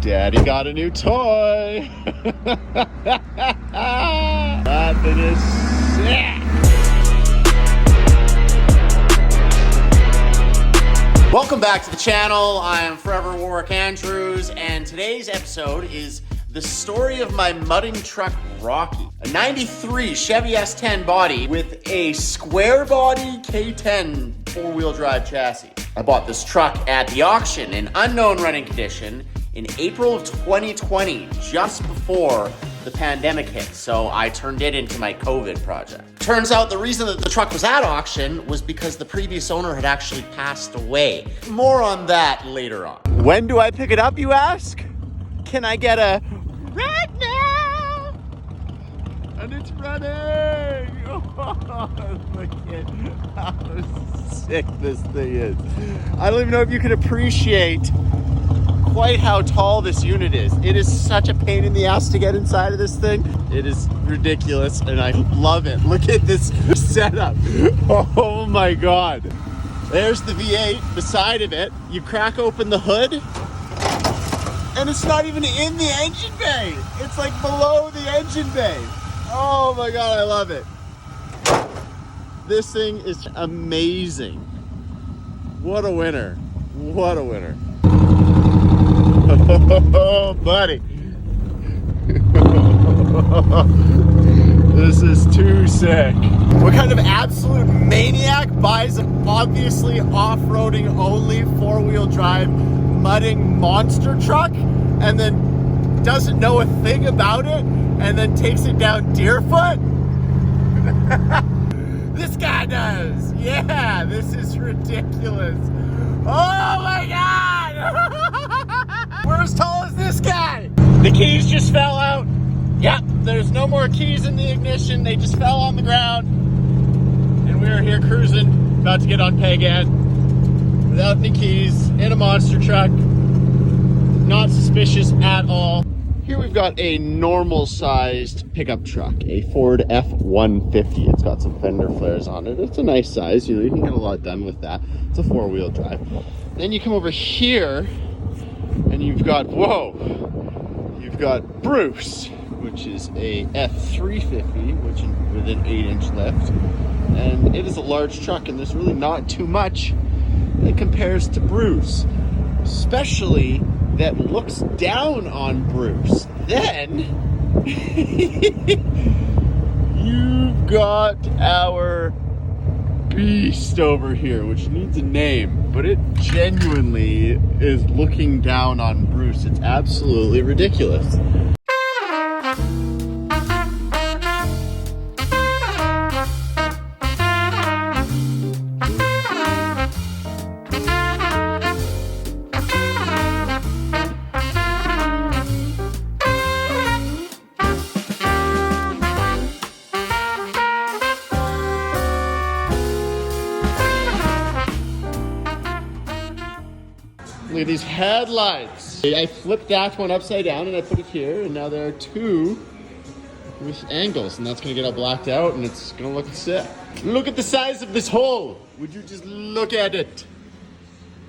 Daddy got a new toy. That thing is sick. Welcome back to the channel. I am Forever Warwick Andrews, and today's episode is the story of my mudding truck, Rocky. A 93 Chevy S10 body with a square body K10 four-wheel drive chassis. I bought this truck at the auction in unknown running condition in April of 2020, just before the pandemic hit, so I turned it into my COVID project. Turns out the reason that the truck was at auction was because the previous owner had actually passed away. More on that later on. When do I pick it up, you ask? Can I get a right now? And it's running! Oh, look at how sick this thing is. I don't even know if you can appreciate quite how tall this unit is. It is such a pain in the ass to get inside of this thing. It is ridiculous and I love it. Look at this setup. Oh my God. There's the V8 beside of it. You crack open the hood and it's not even in the engine bay. It's like below the engine bay. Oh my God, I love it. This thing is amazing. What a winner. What a winner. Oh, buddy. This is too sick. What kind of absolute maniac buys an obviously off-roading only four-wheel drive mudding monster truck and then doesn't know a thing about it and then takes it down Deerfoot? This guy does. Yeah, this is ridiculous. Oh my God! We're as tall as this guy. The keys just fell out. Yep, there's no more keys in the ignition. They just fell on the ground. And we're here cruising, about to get on peg end, without any keys, in a monster truck. Not suspicious at all. Here we've got a normal sized pickup truck, a Ford F-150. It's got some fender flares on it. It's a nice size, you can get a lot done with that. It's a four-wheel drive. Then you come over here and you've got, you've got Bruce, which is a F-350, which is with an 8-inch lift. And it is a large truck and there's really not too much that compares to Bruce, especially that looks down on Bruce. Then you've got our beast over here, which needs a name, but it genuinely is looking down on Bruce. It's absolutely ridiculous. Look at these headlights. I flipped that one upside down and I put it here, and now there are two with angles, and that's gonna get all blacked out and it's gonna look sick. Look at the size of this hole. Would you just look at it?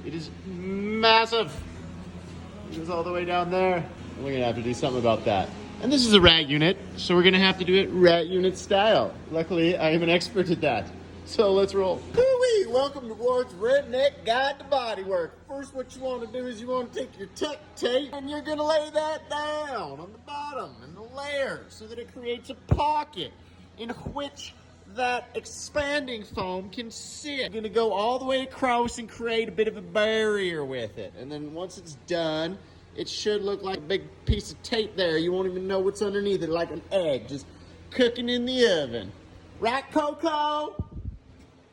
It is massive. It goes all the way down there. We're gonna have to do something about that. And this is a rat unit, so we're gonna have to do it rat unit style. Luckily, I am an expert at that. So let's roll. Woo-wee! Welcome to Ward's Redneck Guide to Bodywork. First, what you want to do is you want to take your tuck tape and you're going to lay that down on the bottom in the layer so that it creates a pocket in which that expanding foam can sit. You're going to go all the way across and create a bit of a barrier with it. And then once it's done, it should look like a big piece of tape there. You won't even know what's underneath it, like an egg just cooking in the oven. Right, Coco?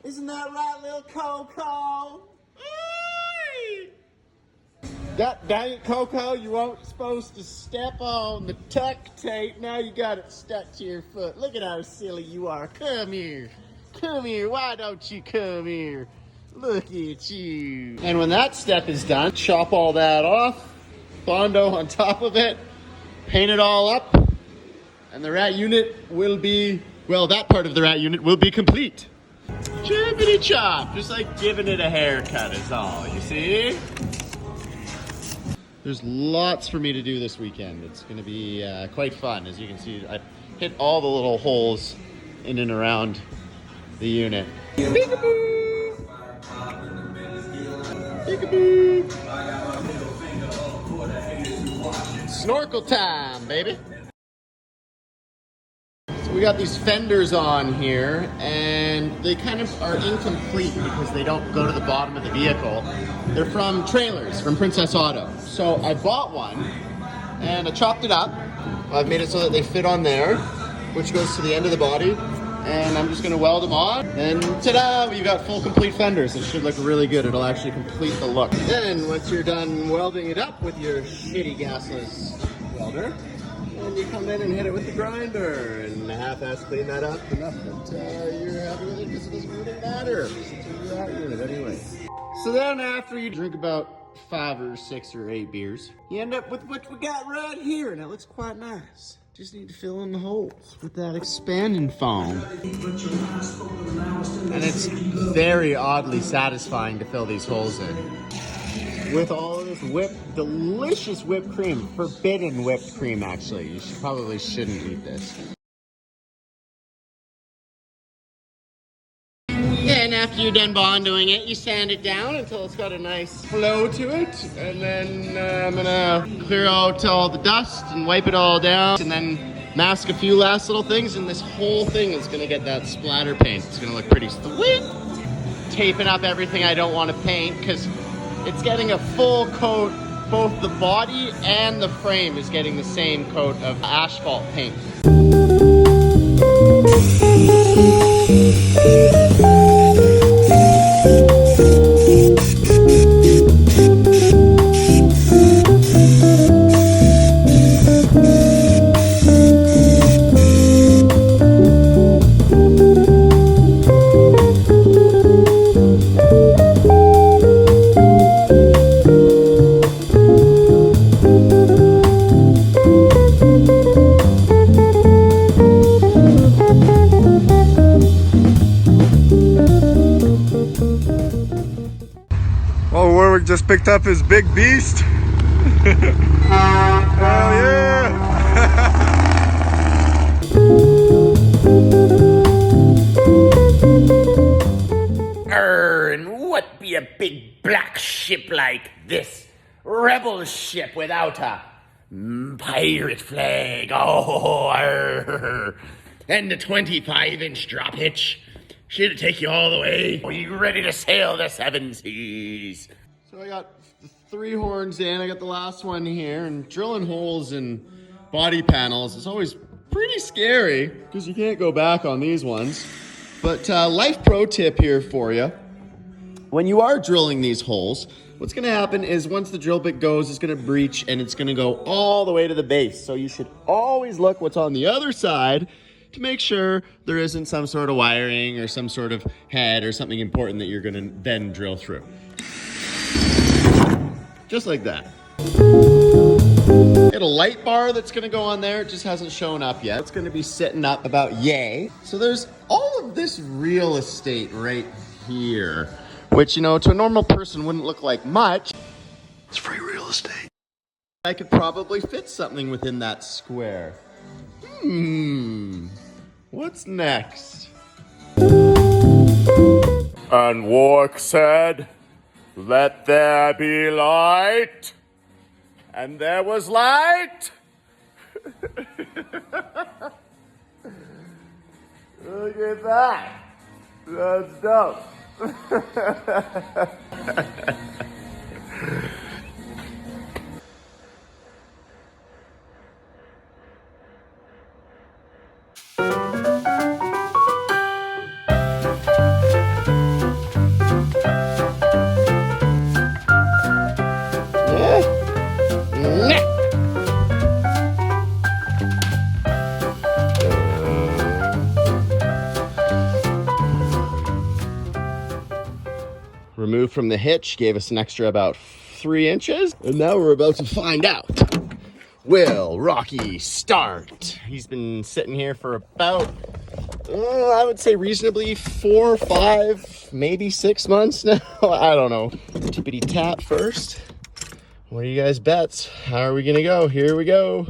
Isn't that right, little Coco? God dang it, Coco, you weren't supposed to step on the tuck tape. Now you got it stuck to your foot. Look at how silly you are. Come here. Come here. Why don't you come here? Look at you. And when that step is done, chop all that off, Bondo on top of it, paint it all up, and the rat unit will be, well, that part of the rat unit will be complete. Chippity chop, just like giving it a haircut is all, you see? There's lots for me to do this weekend. It's going to be quite fun. As you can see, I hit all the little holes in and around the unit. Peekaboo! Peekaboo! Snorkel time, baby! So we got these fenders on here, and they kind of are incomplete because they don't go to the bottom of the vehicle. They're from trailers, from Princess Auto. So I bought one, and I chopped it up. I've made it so that they fit on there, which goes to the end of the body. And I'm just gonna weld them on, and ta-da, we've got full complete fenders. It should look really good. It'll actually complete the look. Then, once you're done welding it up with your shitty gasless welder, then you come in and hit it with the grinder and half-ass clean that up enough that you're happy with it, because it doesn't really matter. It's a rat unit anyway. So then after you drink about 5 or 6 or 8 beers, you end up with what we got right here, and it looks quite nice. Just need to fill in the holes with that expanding foam. And it's very oddly satisfying to fill these holes in. With all of this delicious whipped cream, forbidden whipped cream actually. You probably shouldn't eat this. And after you're done bondoing it, you sand it down until it's got a nice flow to it. And then I'm gonna clear out all the dust and wipe it all down. And then mask a few last little things. And this whole thing is gonna get that splatter paint. It's gonna look pretty sweet. Taping up everything I don't want to paint because it's getting a full coat. Both the body and the frame is getting the same coat of asphalt paint. Just picked up his big beast. Hell yeah! And what be a big black ship like this? Rebel ship without a pirate flag. Oh, arr. And the 25-inch drop hitch. Should it take you all the way? Are you ready to sail the 7 seas? So I got 3 horns in, I got the last one here, and drilling holes in body panels is always pretty scary because you can't go back on these ones. But life pro tip here for you. When you are drilling these holes, what's gonna happen is once the drill bit goes, it's gonna breach and it's gonna go all the way to the base. So you should always look what's on the other side to make sure there isn't some sort of wiring or some sort of head or something important that you're gonna then drill through. Just like that. Got a light bar that's gonna go on there. It just hasn't shown up yet. It's gonna be sitting up about yay. So there's all of this real estate right here, which, you know, to a normal person wouldn't look like much. It's free real estate. I could probably fit something within that square. What's next? And Warwick said, "Let there be light." And there was light. Look at that. That's dope. Removed from the hitch, gave us an extra about 3 inches. And now we're about to find out. Will Rocky start? He's been sitting here for about, I would say reasonably 4, 5, maybe 6 months now. I don't know. Tippity tap first. What are you guys' bets? How are we gonna go? Here we go.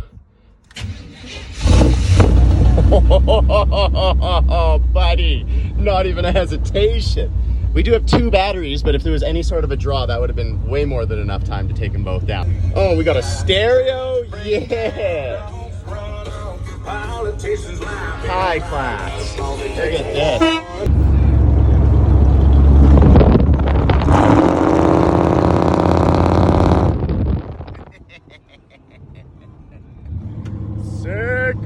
Oh, buddy, not even a hesitation. We do have 2 batteries, but if there was any sort of a draw, that would have been way more than enough time to take them both down. Oh, we got a stereo? Yeah. High class. Look at this. Sick.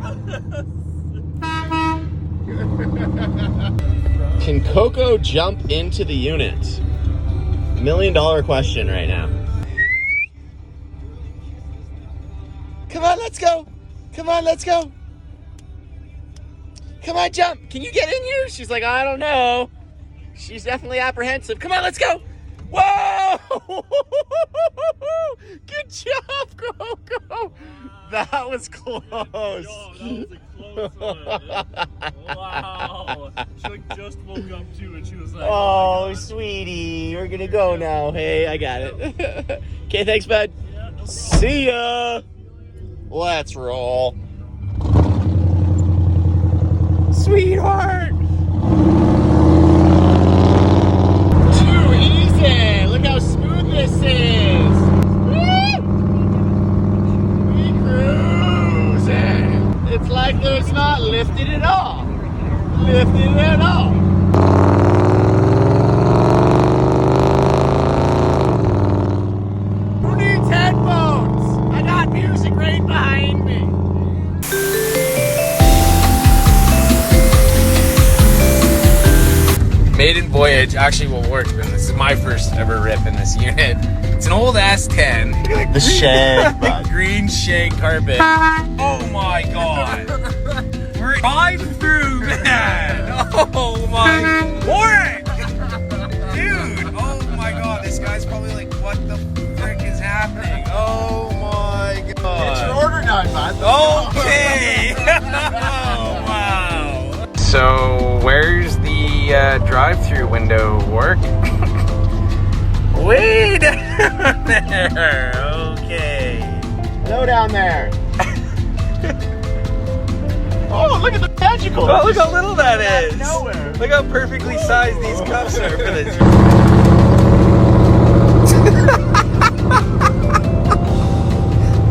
Can Coco jump into the unit? $1 million question right now. Come on, let's go. Come on, let's go. Come on, jump. Can you get in here? She's like, I don't know. She's definitely apprehensive. Come on, let's go. Whoa! Good job, Coco. That was close. Yo, that was a close one. Wow. She like just woke up too and she was like, Oh, sweetie. We're going to go now. Hey, I got it. Okay, thanks, bud. yeah, no See ya. Let's roll. Sweetheart. Too easy. Look how smooth this is. Woo! We cruising. It's like there's not lifted at all. Lifted at all. Who needs headphones? I got music right behind me. Maiden Voyage actually will work, and this is my first ever rip in this unit. It's an old S10. The shag, bud. Green shag carpet. Oh my god. We're drive through, man. Oh my. Warren! Dude, oh my god. This guy's probably like, what the frick is happening? Oh my god. Get your order done, bud. Okay. Oh, wow. So, where's the drive-through window work? Way down there. Okay. Go down there. Oh, look at the magical. Oh, look how little that is. Nowhere. Look how perfectly sized these cups are for this.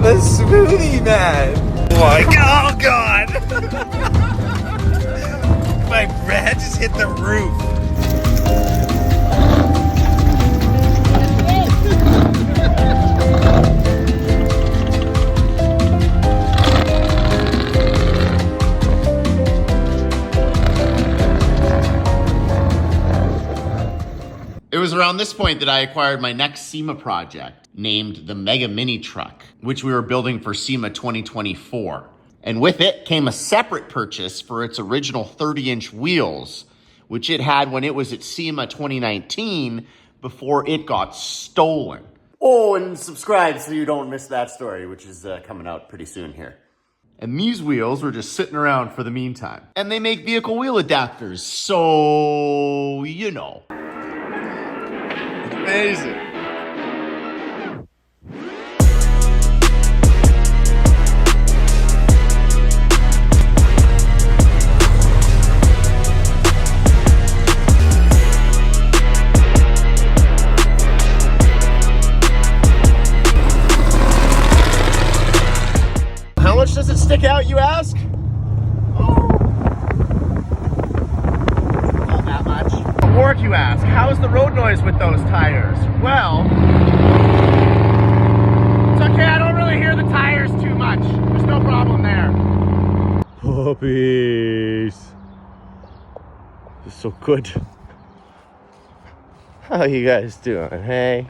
The smoothie man. Like, oh god. My bread just hit the roof. It was around this point that I acquired my next SEMA project, named the Mega Minitruck, which we were building for SEMA 2024. And with it came a separate purchase for its original 30-inch wheels, which it had when it was at SEMA 2019 before it got stolen. Oh, and subscribe so you don't miss that story, which is coming out pretty soon here. And these wheels were just sitting around for the meantime. And they make vehicle wheel adapters, so you know. Amazing. How much does it stick out, you ask? Not that much. Warwick, you ask, how's the road noise with those tires? Well, it's okay, I don't really hear the tires too much. There's no problem there. Puppies. This is so good. How you guys doing, hey?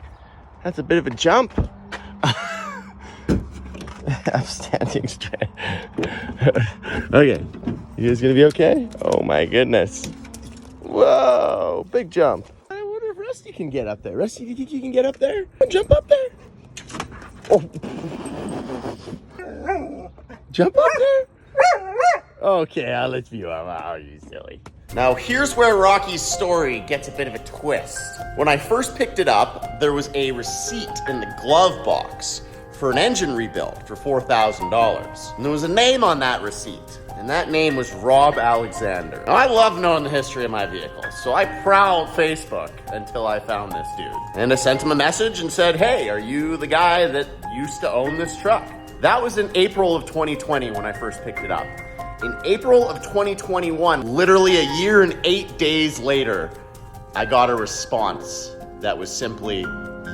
That's a bit of a jump. I'm standing straight. Okay, you guys gonna be okay? Oh my goodness. Whoa, big jump. I wonder if Rusty can get up there. Rusty, do you think you can get up there? Jump up there. Oh. Jump up there. Okay, I'll let you up. Oh, you silly. Now, here's where Rocky's story gets a bit of a twist. When I first picked it up, there was a receipt in the glove box for an engine rebuild for $4,000. And there was a name on that receipt, and that name was Rob Alexander. Now, I love knowing the history of my vehicles, so I prowled Facebook until I found this dude. And I sent him a message and said, hey, are you the guy that used to own this truck? That was in April of 2020 when I first picked it up. In April of 2021, literally a year and 8 days later, I got a response that was simply,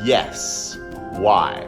yes, why?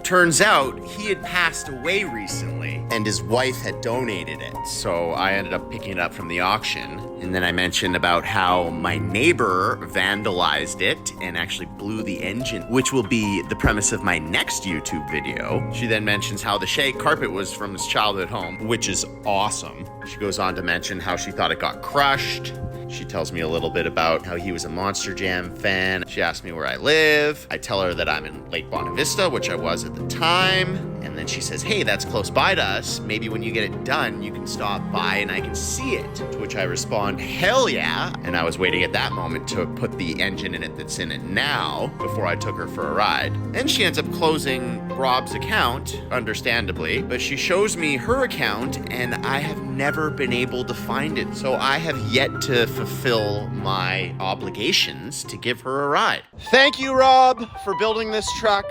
Turns out he had passed away recently and his wife had donated it. So I ended up picking it up from the auction. And then I mentioned about how my neighbor vandalized it and actually blew the engine, which will be the premise of my next YouTube video. She then mentions how the shag carpet was from his childhood home, which is awesome. She goes on to mention how she thought it got crushed. She tells me a little bit about how he was a Monster Jam fan. She asked me where I live. I tell her that I'm in Lake Bonavista, which I was at the time. And then she says, hey, that's close by to us. Maybe when you get it done, you can stop by and I can see it. To which I respond, hell yeah. And I was waiting at that moment to put the engine in it that's in it now before I took her for a ride. And she ends up closing Rob's account, understandably, but she shows me her account and I have never been able to find it. So I have yet to fulfill my obligations to give her a ride. Thank you, Rob, for building this truck.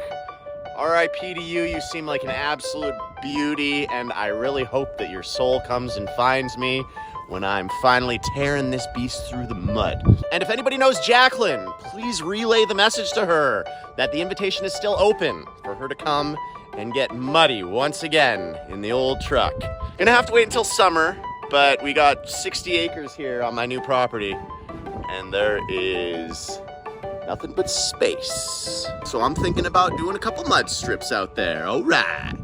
R.I.P. to you. You seem like an absolute beauty, and I really hope that your soul comes and finds me when I'm finally tearing this beast through the mud. And if anybody knows Jacqueline, please relay the message to her that the invitation is still open for her to come and get muddy once again in the old truck. Gonna have to wait until summer, but we got 60 acres here on my new property, and there is nothing but space. So I'm thinking about doing a couple mud strips out there. All right.